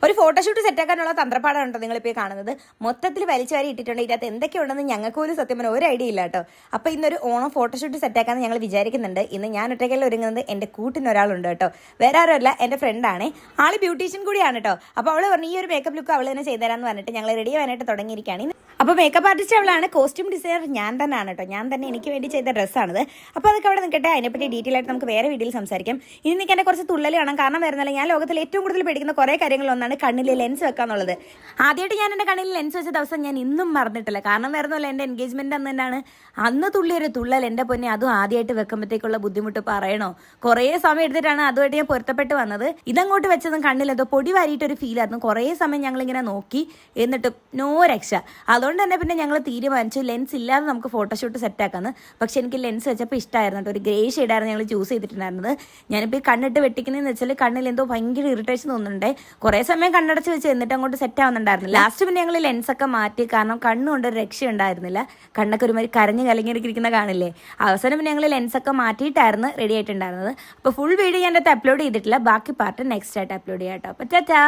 ഒരു ഫോട്ടോഷൂട്ട് സെറ്റാക്കാനുള്ള തന്ത്രപ്പാടാണ് കേട്ടോ നിങ്ങളിപ്പോൾ കാണുന്നത്. മൊത്തത്തിൽ വലിച്ചുവാരി ഇട്ടിട്ടുണ്ട്. ഇതിനകത്ത് എന്തൊക്കെയുണ്ടെന്ന് ഞങ്ങൾക്ക് പോലും സത്യം പറഞ്ഞാൽ ഒരു ഐഡിയ ഇല്ല കേട്ടോ. അപ്പോൾ ഇന്നൊരു ഓണം ഫോട്ടോഷൂട്ട് സെറ്റാക്കാമെന്ന് ഞങ്ങൾ വിചാരിക്കുന്നുണ്ട്. ഇന്ന് ഞാൻ ഒറ്റയ്ക്കല്ല ഒരുങ്ങുന്നത്, എൻ്റെ കൂട്ടിനൊരാളുണ്ട് കേട്ടോ. വേറെ ആരുമല്ല, എൻ്റെ ഫ്രണ്ടാണ്. ആള് ബ്യൂട്ടീഷ്യൻ കൂടിയാണ് കേട്ടോ. അപ്പോൾ അവൾ പറഞ്ഞു ഈ ഒരു മേക്കപ്പ് ലുക്ക് അവൾ തന്നെ ചെയ്തുതരാമെന്ന് പറഞ്ഞിട്ട് ഞങ്ങൾ റെഡി ആവാനായിട്ട് തുടങ്ങിയിരിക്കുകയാണ്. അപ്പോൾ മേക്കപ്പ് ആർട്ടിസ്റ്റ് അവളാണ്, കോസ്റ്റ്യൂം ഡിസൈനർ ഞാൻ തന്നെയാണ് കേട്ടോ. ഞാൻ തന്നെ എനിക്ക് വേണ്ടി ചെയ്ത ഡ്രസ്സാണിത്. അപ്പോൾ അതൊക്കെ അവിടെ നിൽക്കട്ടെ, അതിനെപ്പറ്റി ഡീറ്റെയിൽ ആയിട്ട് നമുക്ക് വേറെ വീഡിയോയിൽ സംസാരിക്കാം. ഇനി എനിക്ക് എന്നെ കുറച്ച് തുള്ളൽ കാണാം. കാരണം വരുന്നില്ല, ഞാൻ ലോകത്തിൽ ഏറ്റവും കൂടുതൽ പേടിക്കുന്ന കുറേ കാര്യങ്ങളൊന്നാണ് കണ്ണിൽ ലെൻസ് വെക്കാന്നുള്ളത്. ആദ്യമായിട്ട് ഞാൻ എൻ്റെ കണ്ണിൽ ലെൻസ് വെച്ച ദിവസം ഞാൻ ഇന്നും മറന്നിട്ടില്ല. കാരണം വരുന്നില്ല, എൻ്റെ എൻഗേജ്മെൻ്റ് അന്ന് തന്നെയാണ്. അന്ന് തുള്ളിയൊരു തുള്ളൽ എൻ്റെ പൊന്നെ, അതും ആദ്യമായിട്ട് വെക്കുമ്പോഴത്തേക്കുള്ള ബുദ്ധിമുട്ട് പറയണോ. കുറേ സമയം എടുത്തിട്ടാണ് അതുമായിട്ട് ഞാൻ പൊരുത്തപ്പെട്ട് വന്നത്. ഇതങ്ങോട്ട് വെച്ചതും കണ്ണിൽ എന്തോ പൊടി വാരിയിട്ടൊരു ഫീലായിരുന്നു. കുറേ സമയം ഞങ്ങളിങ്ങനെ നോക്കി, എന്നിട്ട് നോ രക്ഷ. അതുകൊണ്ട് തന്നെ പിന്നെ ഞങ്ങൾ തീരുമാനിച്ചു ലെൻസ് ഇല്ലാതെ നമുക്ക് ഫോട്ടോഷൂട്ട് സെറ്റാക്കാന്ന്. പക്ഷെ എനിക്ക് ലെൻസ് വെച്ചപ്പോൾ ഇഷ്ടമായിരുന്നു കേട്ടോ. ഒരു ഗ്രേ ഷെയ്ഡായിരുന്നു ഞങ്ങൾ ചൂസ് ചെയ്തിട്ടുണ്ടായിരുന്നത്. ഞാനിപ്പോൾ ഈ കണ്ണിട്ട് വെട്ടിക്കുന്നതെന്ന് വെച്ചാൽ കണ്ണിൽ എന്തോ ഭയങ്കര ഇറിറ്റേഷൻ തോന്നുന്നുണ്ട്. കുറേ സമയം കണ്ണടച്ച് വെച്ച് എന്നിട്ട് അങ്ങോട്ട് സെറ്റ് ആവുന്നുണ്ടായിരുന്നില്ല. ലാസ്റ്റ് പിന്നെ ഞങ്ങൾ ലെൻസൊക്കെ മാറ്റി. കാരണം കണ്ണുകൊണ്ട് ഒരു രക്ഷ ഉണ്ടായിരുന്നില്ല. കണ്ണൊക്കെ ഒരുമാതിരി കരഞ്ഞ് കലങ്ങിയിരിക്കുന്ന കാണില്ലേ. അവസാനം പിന്നെ ഞങ്ങൾ ലെൻസൊക്കെ മാറ്റിയിട്ടായിരുന്നു റെഡി ആയിട്ടുണ്ടായിരുന്നത്. അപ്പോൾ ഫുൾ വീഡിയോ ഞാൻ അപ്ലോഡ് ചെയ്തിട്ടില്ല. ബാക്കി പാർട്ട് നെക്സ്റ്റ് ആയിട്ട് അപ്ലോഡ് ചെയ്യാം കേട്ടോ. അപ്പോൾ ടാറ്റാ.